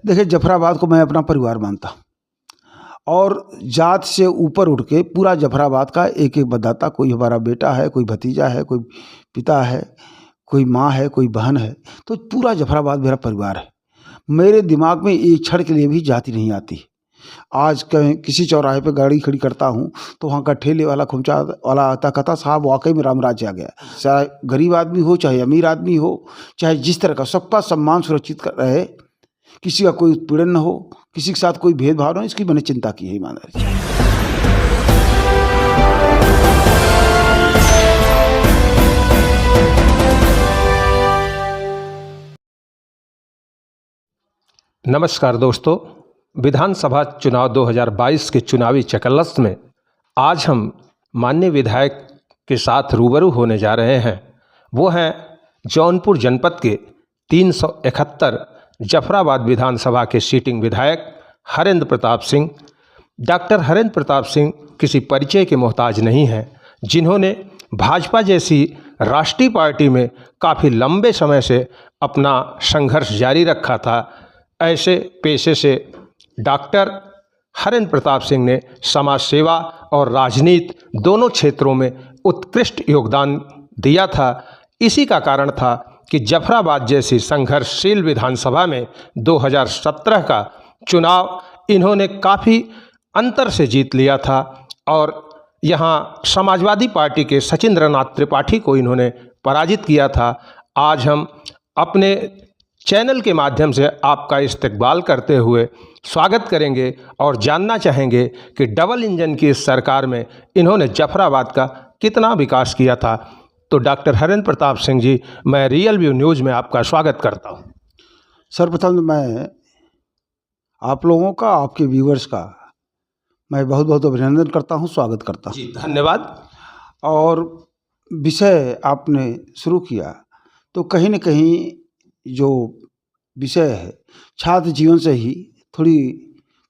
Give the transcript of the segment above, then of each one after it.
देखिए, जफराबाद को मैं अपना परिवार मानता हूँ और जात से ऊपर उठ के पूरा जफराबाद का एक एक मतदाता, कोई हमारा बेटा है, कोई भतीजा है, कोई पिता है, कोई माँ है, कोई बहन है, तो पूरा जफराबाद मेरा परिवार है। मेरे दिमाग में एक क्षण के लिए भी जाति नहीं आती। आज कहीं किसी चौराहे पे गाड़ी खड़ी करता हूँ तो वहाँ का ठेले वाला, खुमचा वाला आता, कहता साहब वाकई में राम राज्य आ गया। चाहे गरीब आदमी हो, चाहे अमीर आदमी हो, चाहे जिस तरह का, सबका सम्मान सुरक्षित रहे, किसी का कोई उत्पीड़न न हो, किसी के साथ कोई भेदभाव न हो, इसकी मैंने चिंता की है ईमानदारी से। नमस्कार दोस्तों, विधानसभा चुनाव 2022 के चुनावी चकल्लस में आज हम माननीय विधायक के साथ रूबरू होने जा रहे हैं। वो हैं जौनपुर जनपद के 371 जफराबाद विधानसभा के सीटिंग विधायक हरेंद्र प्रताप सिंह। डॉक्टर हरेंद्र प्रताप सिंह किसी परिचय के मोहताज नहीं हैं, जिन्होंने भाजपा जैसी राष्ट्रीय पार्टी में काफ़ी लंबे समय से अपना संघर्ष जारी रखा था। ऐसे पेशे से डॉक्टर हरेंद्र प्रताप सिंह ने समाज सेवा और राजनीति दोनों क्षेत्रों में उत्कृष्ट योगदान दिया था। इसी का कारण था कि जफराबाद जैसी संघर्षशील विधानसभा में 2017 का चुनाव इन्होंने काफ़ी अंतर से जीत लिया था और यहाँ समाजवादी पार्टी के सचिंद्रनाथ त्रिपाठी को इन्होंने पराजित किया था। आज हम अपने चैनल के माध्यम से आपका इस्तकबाल करते हुए स्वागत करेंगे और जानना चाहेंगे कि डबल इंजन की इस सरकार में इन्होंने जफराबाद का कितना विकास किया था। तो डॉक्टर हरेंद्र प्रताप सिंह जी, मैं रियल व्यू न्यूज़ में आपका स्वागत करता हूं। सर्वप्रथम तो मैं आप लोगों का, आपके व्यूवर्स का मैं बहुत बहुत अभिनंदन करता हूं, स्वागत करता हूं। जी धन्यवाद। और विषय आपने शुरू किया तो कहीं न कहीं जो विषय है, छात्र जीवन से ही थोड़ी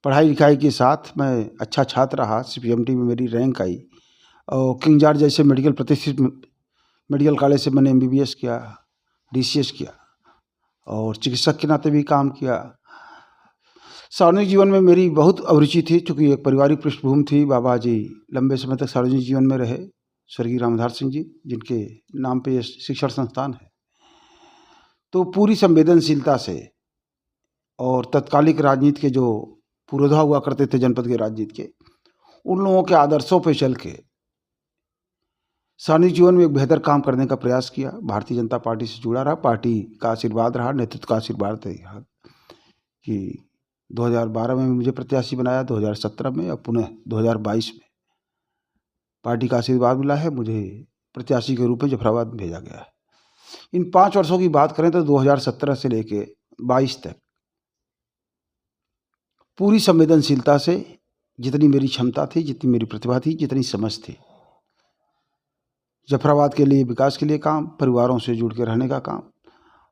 पढ़ाई लिखाई के साथ मैं अच्छा छात्र रहा। CPMT में मेरी रैंक आई और किंग जॉर्ज जैसे मेडिकल प्रतिष्ठित मेडिकल कॉलेज से मैंने MBBS किया, DCS किया और चिकित्सक के नाते भी काम किया। सार्वजनिक जीवन में मेरी बहुत अभिरुचि थी, चूँकि एक पारिवारिक पृष्ठभूमि थी। बाबा जी लंबे समय तक सार्वजनिक जीवन में रहे, स्वर्गीय रामधार सिंह जी, जिनके नाम पे ये शिक्षण संस्थान है। तो पूरी संवेदनशीलता से और तत्कालिक राजनीति के जो पुरोधा हुआ करते थे जनपद के राजनीति के, उन लोगों के आदर्शों पे चल के सार्वजनिक जीवन में एक बेहतर काम करने का प्रयास किया। भारतीय जनता पार्टी से जुड़ा रहा, पार्टी का आशीर्वाद रहा, नेतृत्व का आशीर्वाद रहा कि 2012 में मुझे प्रत्याशी बनाया, 2017 में और पुनः 2022 में पार्टी का आशीर्वाद मिला है, मुझे प्रत्याशी के रूप में जफराबाद में भेजा गया है। इन 5 वर्षों की बात करें तो 2017 से लेके 22 तक पूरी संवेदनशीलता से, जितनी मेरी क्षमता थी, जितनी मेरी प्रतिभा थी, जितनी समझ थी, जफराबाद के लिए, विकास के लिए काम, परिवारों से जुड़ के रहने का काम।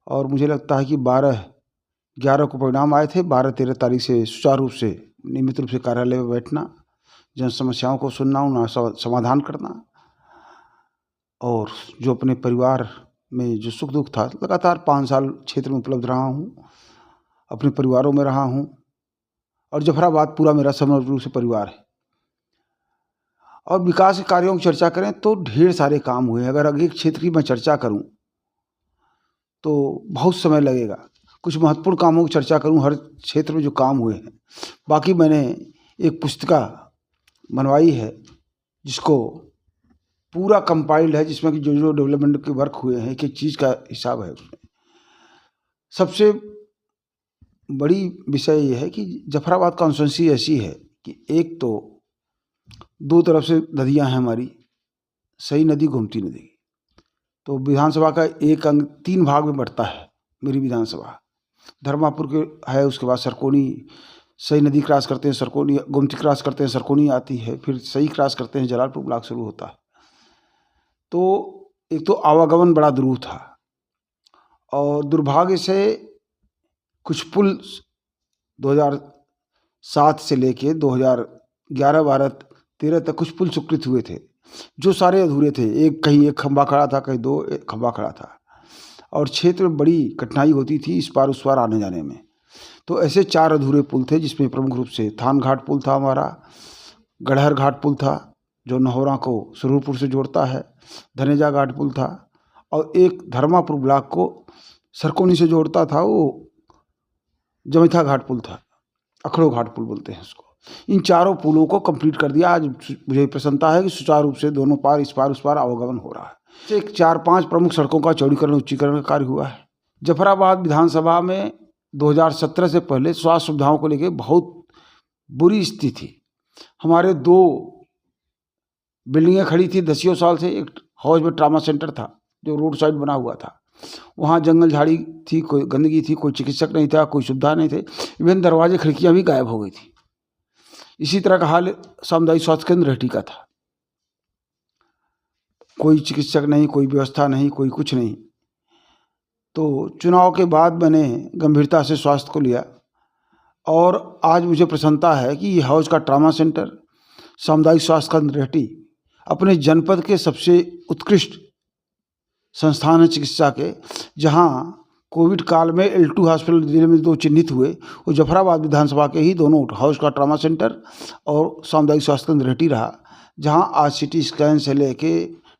और मुझे लगता है कि 12-11 को परिणाम आए थे। 12-13 तारीख से सुचारू रूप से, नियमित रूप से कार्यालय में बैठना, जन समस्याओं को सुनना, उनका समाधान करना और जो अपने परिवार में जो सुख दुख था, लगातार 5 साल क्षेत्र में उपलब्ध रहा हूँ, अपने परिवारों में रहा हूँ और जफराबाद पूरा मेरा समग्र रूप से परिवार है। और विकास के कार्यों की चर्चा करें तो ढेर सारे काम हुए। अगर एक क्षेत्र की मैं चर्चा करूं तो बहुत समय लगेगा। कुछ महत्वपूर्ण कामों की चर्चा करूं हर क्षेत्र में जो काम हुए हैं। बाकी मैंने एक पुस्तिका बनवाई है जिसको पूरा कंपाइल्ड है, जिसमें कि जो डेवलपमेंट के वर्क हुए हैं, एक एक चीज़ का हिसाब है उसमें। सबसे बड़ी विषय ये है कि जफराबाद कॉन्स्टिट्यूंसी ऐसी है कि एक तो 2 तरफ से नदियां हैं हमारी, सही नदी, गोमती नदी। तो विधानसभा का एक अंग 3 भाग में बढ़ता है। मेरी विधानसभा धर्मापुर के है, उसके बाद सरकोनी, सही नदी क्रॉस करते हैं सरकोनी, गोमती क्रॉस करते हैं सरकोनी आती है, फिर सही क्रॉस करते हैं जलालपुर ब्लॉक शुरू होता है। तो एक तो आवागमन बड़ा दुरूह था और दुर्भाग्य से कुछ पुल 2007 से लेके 2011, 12, 13 तक कुछ पुल स्वीकृत हुए थे जो सारे अधूरे थे। एक कहीं एक खंभा खड़ा था, कहीं 2 खंभा खड़ा था और क्षेत्र में बड़ी कठिनाई होती थी इस पार उस पार आने जाने में। तो ऐसे 4 अधूरे पुल थे, जिसमें प्रमुख रूप से थान घाट पुल था हमारा, गढ़हर घाट पुल था जो नहोरा को सुरूरपुर से जोड़ता है, धनेजा घाट पुल था, और एक धर्मापुर ब्लॉक को सरकोनी से जोड़ता था, वो जमैथा घाट पुल था, अखड़ो घाट पुल बोलते हैं उसको। इन चारों पुलों को कंप्लीट कर दिया। आज मुझे प्रसन्नता है कि सुचारू रूप से दोनों पार, इस पार उस पार आवागमन हो रहा है। एक 4-5 प्रमुख सड़कों का चौड़ीकरण, उच्चीकरण का कार्य हुआ है। जफराबाद विधानसभा में 2017 से पहले स्वास्थ्य सुविधाओं को लेकर बहुत बुरी स्थिति थी। हमारे 2 बिल्डिंगें खड़ी थी 10 साल से। एक हौज में ट्रामा सेंटर था जो रोड साइड बना हुआ था, वहाँ जंगल झाड़ी थी, कोई गंदगी थी, कोई चिकित्सक नहीं था, कोई सुविधा नहीं थे, इवन दरवाजे खिड़कियाँ भी गायब हो गई थी। इसी तरह का हाल सामुदायिक स्वास्थ्य केंद्र रेहटी का था। कोई चिकित्सक नहीं, कोई व्यवस्था नहीं, कोई कुछ नहीं। तो चुनाव के बाद मैंने गंभीरता से स्वास्थ्य को लिया, और आज मुझे प्रसन्नता है कि ये हौज का ट्रामा सेंटर, सामुदायिक स्वास्थ्य केंद्र रेहटी अपने जनपद के सबसे उत्कृष्ट संस्थान है चिकित्सा के। जहाँ कोविड काल में L2 हॉस्पिटल जिले में 2 चिन्हित हुए, वो जफराबाद विधानसभा के ही दोनों, हाउस का ट्रामा सेंटर और सामुदायिक स्वास्थ्य केंद्र रेहटी रहा, जहाँ आज CT स्कैन से लेके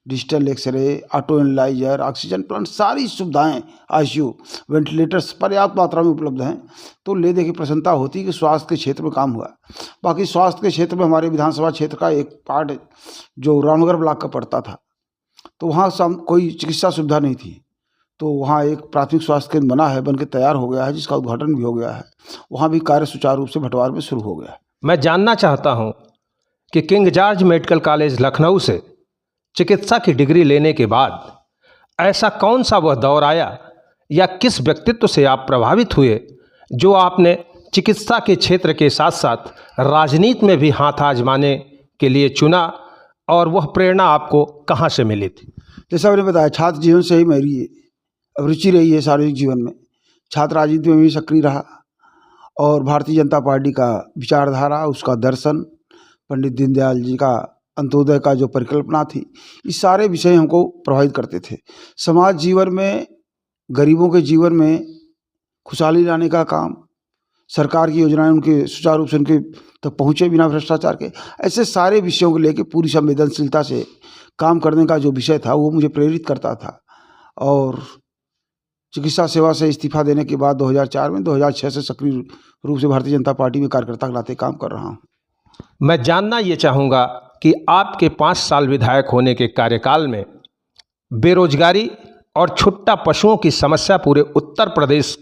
digital x-ray, auto analyser, oxygen plant, सारी सुविधाएं, ICU, वेंटिलेटर्स पर्याप्त मात्रा में उपलब्ध हैं। तो ले दे के प्रसन्नता होती है कि स्वास्थ्य के क्षेत्र में काम हुआ। बाकी स्वास्थ्य के क्षेत्र में हमारे विधानसभा क्षेत्र का एक पार्ट जो रामनगर ब्लॉक का पड़ता था, तो वहाँ कोई चिकित्सा सुविधा नहीं थी। तो वहाँ एक प्राथमिक स्वास्थ्य केंद्र बना है, बन के तैयार हो गया है, जिसका उद्घाटन भी हो गया है। वहाँ भी कार्य सुचारू रूप से भटवार में शुरू हो गया है। मैं जानना चाहता हूं कि king George medical college Lucknow से चिकित्सा की डिग्री लेने के बाद ऐसा कौन सा वह दौर आया या किस व्यक्तित्व से आप प्रभावित हुए जो आपने चिकित्सा के क्षेत्र के साथ साथ राजनीति में भी हाथ आजमाने के लिए चुना, और वह प्रेरणा आपको कहाँ से मिली थी? जैसा मैंने बताया, छात्र जीवन से ही मेरी रुचि रही है सार्वजनिक जीवन में। छात्र राजनीति में भी सक्रिय रहा, और भारतीय जनता पार्टी का विचारधारा, उसका दर्शन, पंडित दीनदयाल जी का अंत्योदय का जो परिकल्पना थी, ये सारे विषय हमको प्रभावित करते थे। समाज जीवन में, गरीबों के जीवन में खुशहाली लाने का काम, सरकार की योजनाएं उनके सुचारू रूप से उनके तक पहुँचे बिना भ्रष्टाचार के, ऐसे सारे विषयों को लेकर पूरी संवेदनशीलता से काम करने का जो विषय था, वो मुझे प्रेरित करता था। और चिकित्सा सेवा से इस्तीफा देने के बाद 2004 में 2006 से सक्रिय रूप से भारतीय जनता पार्टी में कार्यकर्ता के नाते काम कर रहा हूँ। मैं जानना ये चाहूँगा कि आपके 5 साल विधायक होने के कार्यकाल में बेरोजगारी और छुट्टा पशुओं की समस्या पूरे उत्तर प्रदेश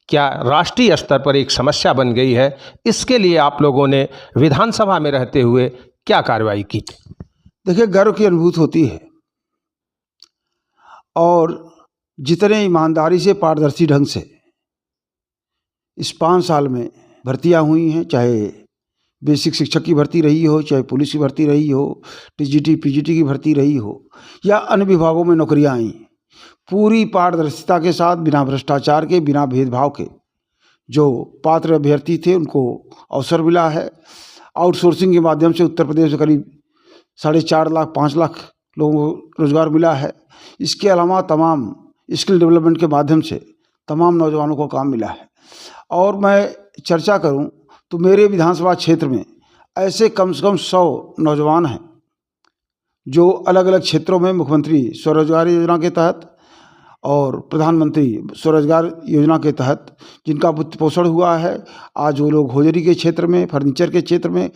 क्या राष्ट्रीय स्तर पर एक समस्या बन गई है, इसके लिए आप लोगों ने विधानसभा में रहते हुए क्या कार्रवाई की? देखिए, गर्व की अनुभूति होती है, और जितने ईमानदारी से, पारदर्शी ढंग से इस 5 साल में भर्तियां हुई हैं, चाहे बेसिक शिक्षक की भर्ती रही हो, चाहे पुलिस की भर्ती रही हो, TGT PGT की भर्ती रही हो, या अन्य विभागों में नौकरियां आई, पूरी पारदर्शिता के साथ, बिना भ्रष्टाचार के, बिना भेदभाव के जो पात्र अभ्यर्थी थे उनको अवसर मिला है। आउटसोर्सिंग के माध्यम से उत्तर प्रदेश में करीब 4.5 लाख 5 लाख लोगों को रोजगार मिला है। इसके अलावा तमाम स्किल डेवलपमेंट के माध्यम से तमाम नौजवानों को काम मिला है। और मैं चर्चा करूं तो मेरे विधानसभा क्षेत्र में ऐसे कम से कम 100 नौजवान हैं जो अलग अलग क्षेत्रों में मुख्यमंत्री स्वरोजगार योजना के तहत और प्रधानमंत्री स्वरोजगार योजना के तहत जिनका वित्त पोषण हुआ है। आज वो लोग होजरी के क्षेत्र में, फर्नीचर के क्षेत्र में,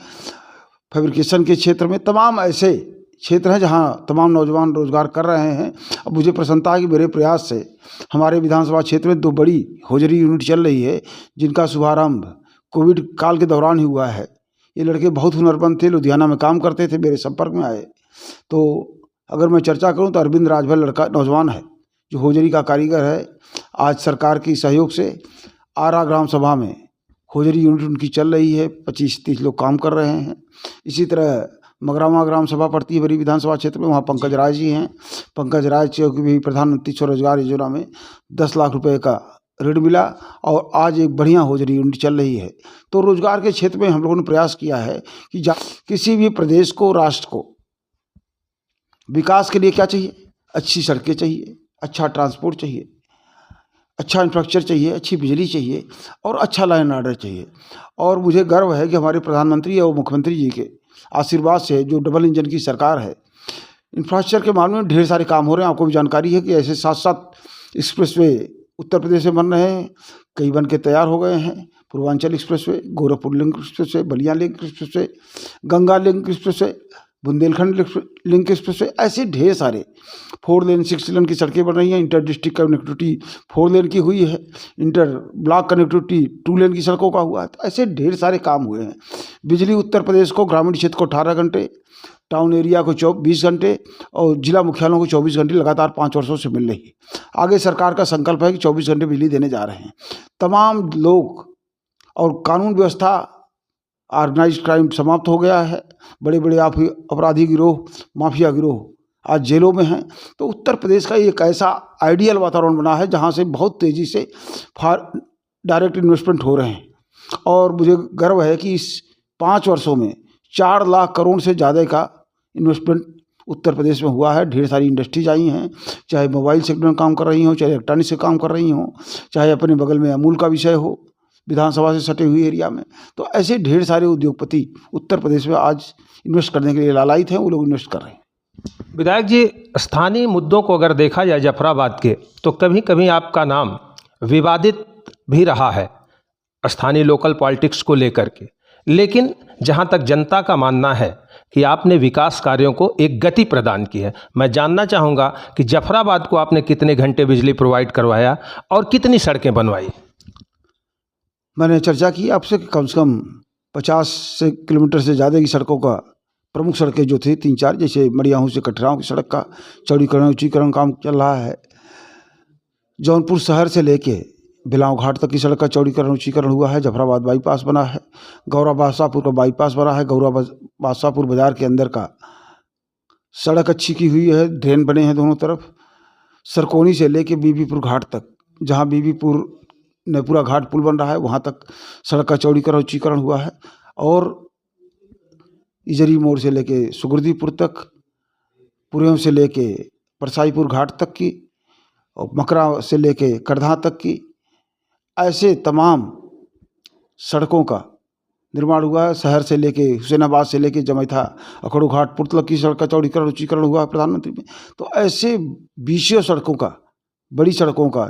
फैब्रिकेशन के क्षेत्र में, तमाम ऐसे क्षेत्र हैं जहां तमाम नौजवान रोजगार कर रहे हैं। अब मुझे प्रसन्नता है कि मेरे प्रयास से हमारे विधानसभा क्षेत्र में 2 बड़ी होजरी यूनिट चल रही है, जिनका शुभारंभ कोविड काल के दौरान ही हुआ है। ये लड़के बहुत हुनरमंद थे, लुधियाना में काम करते थे, मेरे संपर्क में आए। तो अगर मैं चर्चा करूं तो अरविंद राजभर लड़का नौजवान है जो होजरी का कारीगर है। आज सरकार की सहयोग से आरा ग्राम सभा में होजरी यूनिट उनकी चल रही है, 25-30 लोग काम कर रहे हैं। इसी तरह मगरामा ग्राम सभा पड़ती है मेरी विधानसभा क्षेत्र में, वहाँ पंकज राय जी हैं। पंकज राय जी को भी प्रधानमंत्री स्वरोजगार योजना में 10 लाख रुपए का ऋण मिला, और आज एक बढ़िया होजरी यूनिट चल रही है। तो रोजगार के क्षेत्र में हम लोगों ने प्रयास किया है कि किसी भी प्रदेश को, राष्ट्र को विकास के लिए क्या चाहिए? अच्छी सड़कें चाहिए, अच्छा ट्रांसपोर्ट चाहिए, अच्छा इंफ्रास्ट्रक्चर चाहिए, अच्छी बिजली चाहिए और अच्छा लॉ एंड ऑर्डर चाहिए। और मुझे गर्व है कि हमारे प्रधानमंत्री और मुख्यमंत्री जी के आशीर्वाद से जो डबल इंजन की सरकार है, इंफ्रास्ट्रक्चर के मामले में ढेर सारे काम हो रहे हैं। आपको भी जानकारी है कि ऐसे 7-7 एक्सप्रेसवे उत्तर प्रदेश में बन रहे हैं, कई बन के तैयार हो गए हैं। Purvanchal expressway, Gorakhpur link expressway, Ballia link expressway, Ganga link expressway, Bundelkhand link expressway, ऐसे ढेर सारे 4 लेन 6 लेन की सड़कें बन रही हैं। इंटर डिस्ट्रिक्ट कनेक्टिविटी 4 लेन की हुई है, इंटर ब्लॉक कनेक्टिविटी 2 लेन की सड़कों का हुआ है। तो ऐसे ढेर सारे काम हुए हैं। बिजली उत्तर प्रदेश को, ग्रामीण क्षेत्र को 18 घंटे, टाउन एरिया को 20 घंटे और जिला मुख्यालयों को 24 घंटे लगातार 5 वर्षों से मिल रही है। आगे सरकार का संकल्प है कि 24 घंटे बिजली देने जा रहे हैं। तमाम लोग और कानून व्यवस्था, ऑर्गेनाइज्ड क्राइम समाप्त हो गया है। बड़े बड़े अपराधी गिरोह, माफिया गिरोह आज जेलों में हैं। तो उत्तर प्रदेश का एक ऐसा आइडियल वातावरण बना है जहाँ से बहुत तेज़ी से डायरेक्ट इन्वेस्टमेंट हो रहे हैं। और मुझे गर्व है कि इस 5 वर्षों में 4 लाख करोड़ से ज़्यादा का इन्वेस्टमेंट उत्तर प्रदेश में हुआ है। ढेर सारी इंडस्ट्रीज आई हैं, चाहे मोबाइल सेक्टर में काम कर रही हों, चाहे इलेक्ट्रॉनिक्स से काम कर रही हों, चाहे अपने बगल में अमूल का विषय हो विधानसभा से सटे हुए एरिया में। तो ऐसे ढेर सारे उद्योगपति उत्तर प्रदेश में आज इन्वेस्ट करने के लिए लालायित हैं, वो लोग इन्वेस्ट कर रहे हैं। विधायक जी, स्थानीय मुद्दों को अगर देखा जाए जफराबाद के, तो कभी कभी आपका नाम विवादित भी रहा है स्थानीय लोकल पॉलिटिक्स को लेकर के। लेकिन जहां तक जनता का मानना है कि आपने विकास कार्यों को एक गति प्रदान की है, मैं जानना चाहूँगा कि जफराबाद को आपने कितने घंटे बिजली प्रोवाइड करवाया और कितनी सड़कें बनवाई। मैंने चर्चा की आपसे कि कम से कम 50 किलोमीटर से ज़्यादा की सड़कों का, प्रमुख सड़कें जो थी 3-4, जैसे मड़ियाहू से कठराव की सड़क का चौड़ीकरण ऊंचीकरण काम चल रहा है। जौनपुर शहर से लेके बिलाव घाट तक की सड़क का चौड़ीकरण ऊंचीकरण हुआ है। जफराबाद बाईपास बना है, गौरा बादशाहपुर का बाईपास बना है। गौरा बादशाहपुर बाजार के अंदर का सड़क अच्छी की हुई है, ड्रेन बने हैं दोनों तरफ। सरकोनी से लेके बीबीपुर घाट तक, जहाँ बीबीपुर नेपुरा घाट पुल बन रहा है, वहाँ तक सड़क का चौड़ीकरण ऊंचीकरण हुआ है। और इजरी मोड़ से लेके सुगुर्दीपुर तक, पुरेव से लेके परसाईपुर घाट तक की, और मकरा से लेके करधा तक की, ऐसे तमाम सड़कों का निर्माण हुआ है। शहर से लेके हुसैनाबाद से लेके जमैथा अखड़ू घाट पुल तक की सड़क का चौड़ीकरण ऊंचीकरण हुआ है प्रधानमंत्री में। तो ऐसे 20 सड़कों का, बड़ी सड़कों का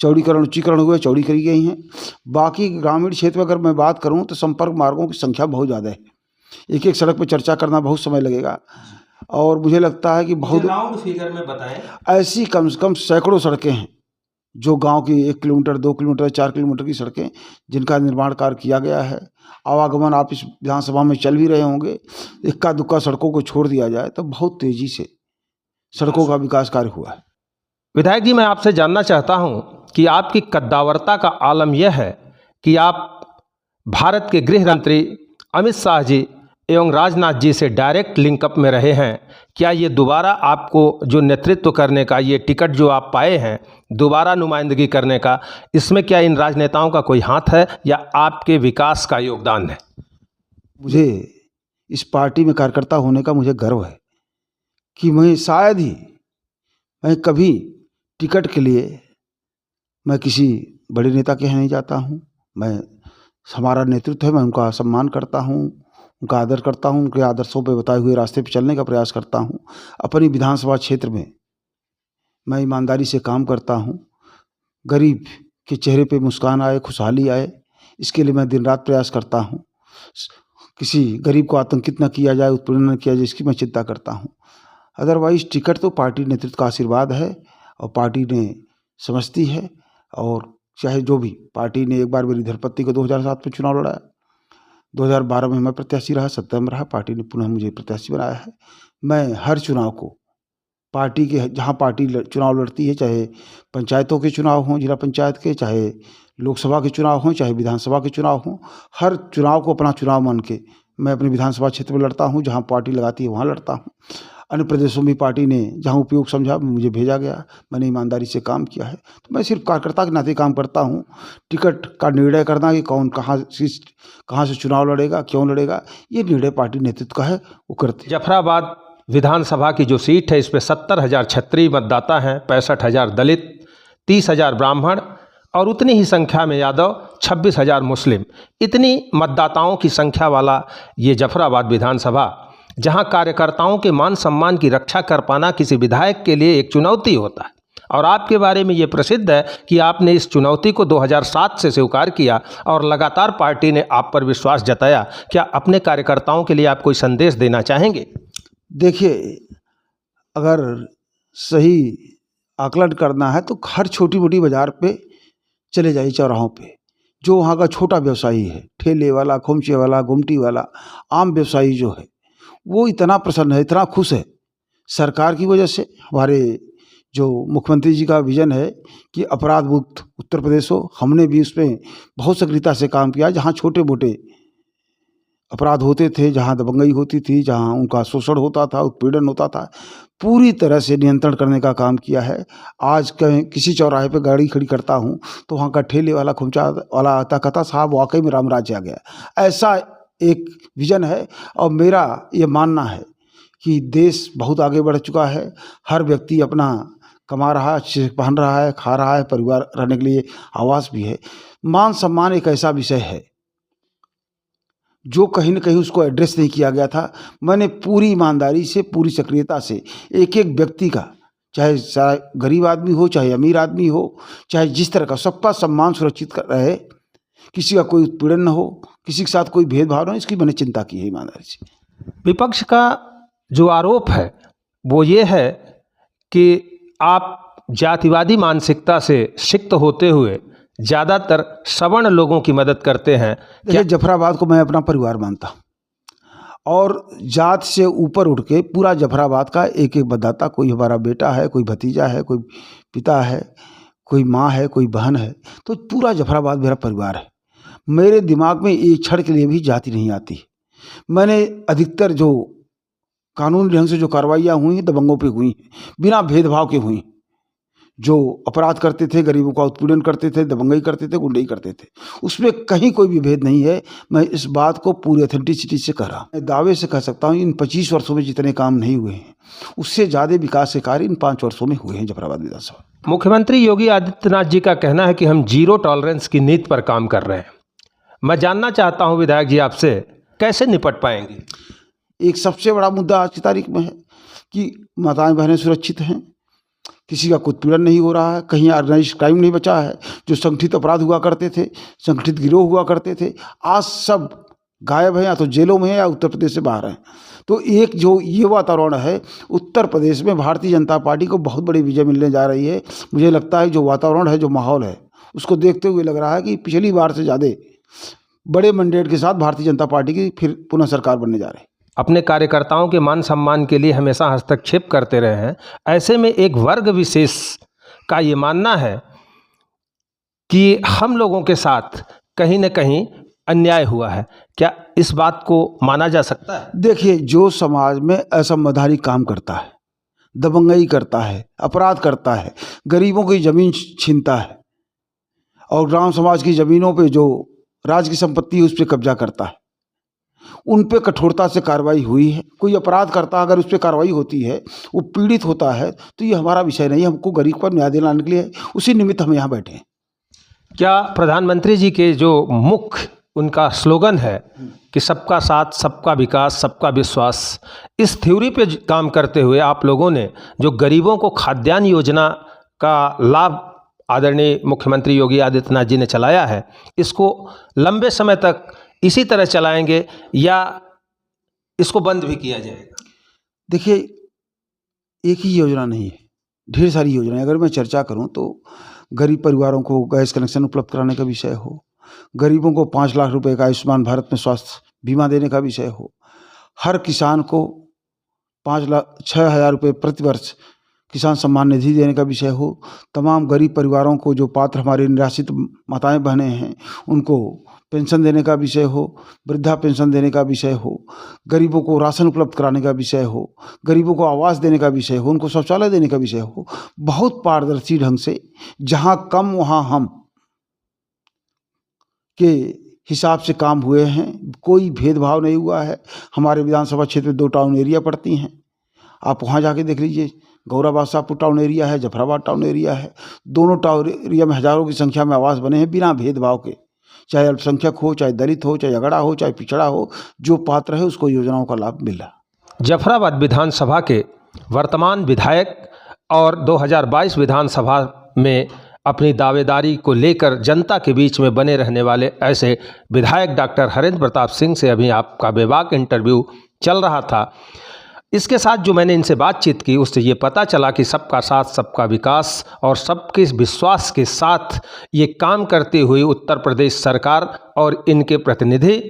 चौड़ीकरण ऊंचीकरण हुए, चौड़ी करी गई हैं। बाकी ग्रामीण क्षेत्र में अगर मैं बात करूं तो संपर्क मार्गों की संख्या बहुत ज़्यादा है। एक एक सड़क पर चर्चा करना बहुत समय लगेगा और मुझे लगता है कि बहुत राउंड फिगर में बताएं। ऐसी कम से कम सैकड़ों सड़कें हैं जो गांव की 1 किलोमीटर, 2 किलोमीटर, 4 किलोमीटर की सड़कें जिनका निर्माण कार्य किया गया है। आवागमन आप इस विधानसभा में चल भी रहे होंगे। इक्का दुक्का सड़कों को छोड़ दिया जाए तो बहुत तेज़ी से सड़कों का विकास कार्य हुआ है। विधायक जी, मैं आपसे जानना चाहता हूं कि आपकी कद्दावरता का आलम यह है कि आप भारत के गृह मंत्री अमित शाह जी एवं राजनाथ जी से डायरेक्ट लिंकअप में रहे हैं। क्या ये दोबारा आपको जो नेतृत्व करने का ये टिकट जो आप पाए हैं, दोबारा नुमाइंदगी करने का, इसमें क्या इन राजनेताओं का कोई हाथ है या आपके विकास का योगदान है? मुझे इस पार्टी में कार्यकर्ता होने का मुझे गर्व है कि मैं शायद ही मैं कभी टिकट के लिए मैं किसी बड़े नेता के यहाँ नहीं जाता हूँ। हमारा नेतृत्व है, मैं उनका सम्मान करता हूँ, उनका आदर करता हूँ, उनके आदर्शों पे बताए हुए रास्ते पे चलने का प्रयास करता हूँ। अपनी विधानसभा क्षेत्र में मैं ईमानदारी से काम करता हूँ। गरीब के चेहरे पे मुस्कान आए, खुशहाली आए, इसके लिए मैं दिन रात प्रयास करता हूँ। किसी गरीब को आतंकित न किया जाए, उत्पीड़न न किया जाए, इसकी मैं चिंता करता हूँ। अदरवाइज टिकट तो पार्टी नेतृत्व का आशीर्वाद है और पार्टी ने समझती है। और चाहे जो भी, पार्टी ने एक बार मेरी धर्मपत्नी को 2007 में चुनाव लड़ाया, 2012 में मैं प्रत्याशी रहा, 17 में रहा, पार्टी ने पुनः मुझे प्रत्याशी बनाया है। मैं हर चुनाव को पार्टी के, जहाँ पार्टी चुनाव लड़ती है, चाहे पंचायतों के चुनाव हों, जिला पंचायत के, चाहे लोकसभा के चुनाव हों, चाहे विधानसभा के चुनाव हों, हर चुनाव को अपना चुनाव मान के मैं अपने विधानसभा क्षेत्र में लड़ता हूँ। जहाँ पार्टी लगाती है वहाँ लड़ता हूँ। अन्य प्रदेशों में पार्टी ने जहाँ उपयोग समझा मुझे भेजा गया, मैंने ईमानदारी से काम किया है। तो मैं सिर्फ कार्यकर्ता के नाते काम करता हूँ। टिकट का निर्णय करना कि कौन कहाँ से चुनाव लड़ेगा, क्यों लड़ेगा, ये निर्णय पार्टी नेतृत्व का है, वो करते। जफराबाद विधानसभा की जो सीट है, इस पर 70,000 क्षत्रिय मतदाता हैं, 65,000 दलित, 30,000 ब्राह्मण और उतनी ही संख्या में यादव, 26,000 मुस्लिम, इतनी मतदाताओं की संख्या वाला ये जफराबाद विधानसभा, जहां कार्यकर्ताओं के मान सम्मान की रक्षा कर पाना किसी विधायक के लिए एक चुनौती होता है। और आपके बारे में ये प्रसिद्ध है कि आपने इस चुनौती को 2007 से स्वीकार किया और लगातार पार्टी ने आप पर विश्वास जताया। क्या अपने कार्यकर्ताओं के लिए आप कोई संदेश देना चाहेंगे? देखिए, अगर सही आकलन करना है तो हर छोटी मोटी बाज़ार पे चले जाइए, चौराहों पे, जो वहाँ का छोटा व्यवसायी है, ठेले वाला, खोमचे वाला, गुमटी वाला, आम व्यवसायी जो है, वो इतना प्रसन्न है, इतना खुश है सरकार की वजह से। हमारे जो मुख्यमंत्री जी का विज़न है कि अपराध मुक्त उत्तर प्रदेश हो, हमने भी उसमें बहुत सक्रियता से काम किया। जहाँ छोटे मोटे अपराध होते थे, जहाँ दबंगई होती थी, जहाँ उनका शोषण होता था, उत्पीड़न होता था, पूरी तरह से नियंत्रण करने का काम किया है। आज कहीं किसी चौराहे पे गाड़ी खड़ी करता हूँ तो वहाँ का ठेले वाला, खुमचा वाला आता, कहता साहब वाकई में राम राज्य आ गया। ऐसा एक विज़न है और मेरा ये मानना है कि देश बहुत आगे बढ़ चुका है। हर व्यक्ति अपना कमा रहा है, अच्छे से पहन रहा है, खा रहा है, परिवार रहने के लिए आवास भी है। मान सम्मान एक ऐसा विषय है जो कहीं न कहीं उसको एड्रेस नहीं किया गया था। मैंने पूरी ईमानदारी से, पूरी सक्रियता से एक एक व्यक्ति का, चाहे गरीब आदमी हो, चाहे अमीर आदमी हो, चाहे जिस तरह का, सबका सम्मान सुरक्षित कर रहे, किसी का कोई उत्पीड़न न हो, किसी के साथ कोई भेदभाव न हो, इसकी मैंने चिंता की है ईमानदारी से। विपक्ष का जो आरोप है वो ये है कि आप जातिवादी मानसिकता से सिक्त होते हुए ज़्यादातर सवर्ण लोगों की मदद करते हैं। देखिए, जफराबाद को मैं अपना परिवार मानता हूँ और जात से ऊपर उठ के पूरा जफराबाद का एक एक मतदाता, कोई हमारा बेटा है, कोई भतीजा है, कोई पिता है, कोई माँ है, कोई बहन है, तो पूरा जफराबाद मेरा परिवार है। मेरे दिमाग में एक क्षण के लिए भी जाति नहीं आती। मैंने अधिकतर जो कानूनी ढंग से जो कार्रवाइयाँ हुई हैं, दबंगों पे हुई हैं, बिना भेदभाव के हुई। जो अपराध करते थे, गरीबों का उत्पीड़न करते थे, दबंगई करते थे, गुंडई करते थे, उसमें कहीं कोई भी भेद नहीं है। मैं इस बात को पूरी ऑथेंटिसिटी से कह रहा हूँ। मैं दावे से कह सकता हूँ इन 25 वर्षों में जितने काम नहीं हुए हैं, उससे ज़्यादा विकास के कार्य इन 5 वर्षों में हुए हैं जफराबाद विधानसभा। मुख्यमंत्री योगी आदित्यनाथ जी का कहना है कि हम जीरो टॉलरेंस की नीति पर काम कर रहे हैं। मैं जानना चाहता हूं विधायक जी आपसे, कैसे निपट पाएंगे? एक सबसे बड़ा मुद्दा आज की तारीख में है कि माताएं बहनें सुरक्षित हैं, किसी का कोई उत्पीड़न नहीं हो रहा है, कहीं ऑर्गेनाइज्ड क्राइम नहीं बचा है। जो संगठित अपराध हुआ करते थे, संगठित गिरोह हुआ करते थे, आज सब गायब हैं, या तो जेलों में हैं या उत्तर प्रदेश से बाहर हैं। तो एक जो ये वातावरण है, उत्तर प्रदेश में भारतीय जनता पार्टी को बहुत बड़ी विजय मिलने जा रही है। मुझे लगता है जो वातावरण है, जो माहौल है, उसको देखते हुए लग रहा है कि पिछली बार से ज़्यादा बड़े मैंडेट के साथ भारतीय जनता पार्टी की फिर पुनः सरकार बनने जा रही है। अपने कार्यकर्ताओं के मान सम्मान के लिए हमेशा हस्तक्षेप करते रहे हैं। ऐसे में एक वर्ग विशेष का ये मानना है कि हम लोगों के साथ कहीं न कहीं अन्याय हुआ है। क्या इस बात को माना जा सकता है? देखिए, जो समाज में असंवैधानिक काम करता है, दबंगई करता है, अपराध करता है, गरीबों की ज़मीन छीनता है और ग्राम समाज की ज़मीनों पे जो राज्य की संपत्ति है उस पर कब्जा करता है, उन पे कठोरता से कार्रवाई हुई है। कोई अपराध करता है, अगर उस पर कार्रवाई होती है, वो पीड़ित होता है, तो ये हमारा विषय नहीं। हमको गरीब पर न्याय दिलाने के लिए उसी निमित्त हम यहाँ बैठे हैं। क्या प्रधानमंत्री जी के जो मुख्य उनका स्लोगन है कि सबका साथ, सबका विकास, सबका विश्वास, इस थ्योरी पे काम करते हुए आप लोगों ने जो गरीबों को खाद्यान्न योजना का लाभ आदरणीय मुख्यमंत्री योगी आदित्यनाथ जी ने चलाया है, इसको लंबे समय तक इसी तरह चलाएंगे या इसको बंद भी किया जाएगा? देखिए, एक ही योजना नहीं है, ढेर सारी योजनाएं। अगर मैं चर्चा करूं तो गरीब परिवारों को गैस कनेक्शन उपलब्ध कराने का विषय हो, गरीबों को 5 लाख रुपए का आयुष्मान भारत में स्वास्थ्य बीमा देने का विषय हो, हर किसान को 6,000 रुपये प्रति वर्ष किसान सम्मान निधि देने का विषय हो, तमाम गरीब परिवारों को, जो पात्र हमारे निराश्रित माताएं बहनें हैं, उनको पेंशन देने का विषय हो, वृद्धा पेंशन देने का विषय हो, गरीबों को राशन उपलब्ध कराने का विषय हो, गरीबों को आवास देने का विषय हो, उनको शौचालय देने का विषय हो, बहुत पारदर्शी ढंग से, जहाँ कम वहाँ हम के हिसाब से काम हुए हैं। कोई भेदभाव नहीं हुआ है। हमारे विधानसभा क्षेत्र में 2 टाउन एरिया पड़ती हैं, आप वहाँ जाके देख लीजिए। गौराबाद शाहपुर टाउन एरिया है, जफराबाद टाउन एरिया है। दोनों टाउन एरिया में हज़ारों की संख्या में आवास बने हैं बिना भेदभाव के, चाहे अल्पसंख्यक हो, चाहे दलित हो, चाहे अगड़ा हो, चाहे पिछड़ा हो, जो पात्र है उसको योजनाओं का लाभ मिल रहा। जफराबाद विधानसभा के वर्तमान विधायक और 2022 विधानसभा में अपनी दावेदारी को लेकर जनता के बीच में बने रहने वाले ऐसे विधायक डॉक्टर हरेंद्र प्रताप सिंह से अभी आपका बेबाक इंटरव्यू चल रहा था। इसके साथ जो मैंने इनसे बातचीत की उससे ये पता चला कि सबका साथ सबका विकास और सबके विश्वास के साथ ये काम करते हुए उत्तर प्रदेश सरकार और इनके प्रतिनिधि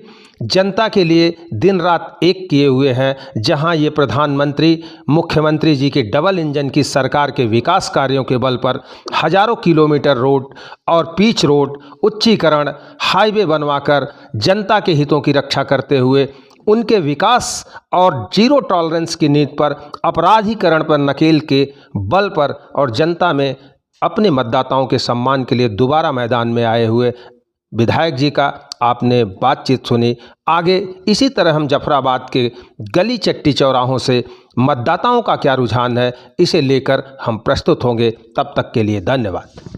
जनता के लिए दिन रात एक किए हुए हैं। जहां ये प्रधानमंत्री मुख्यमंत्री जी के डबल इंजन की सरकार के विकास कार्यों के बल पर हजारों किलोमीटर रोड और पिच रोड, उच्चीकरण, हाईवे बनवाकर जनता के हितों की रक्षा करते हुए उनके विकास और जीरो टॉलरेंस की नीति पर, अपराधीकरण पर नकेल के बल पर और जनता में अपने मतदाताओं के सम्मान के लिए दोबारा मैदान में आए हुए विधायक जी का आपने बातचीत सुनी। आगे इसी तरह हम जफराबाद के गली चट्टी चौराहों से मतदाताओं का क्या रुझान है इसे लेकर हम प्रस्तुत होंगे। तब तक के लिए धन्यवाद।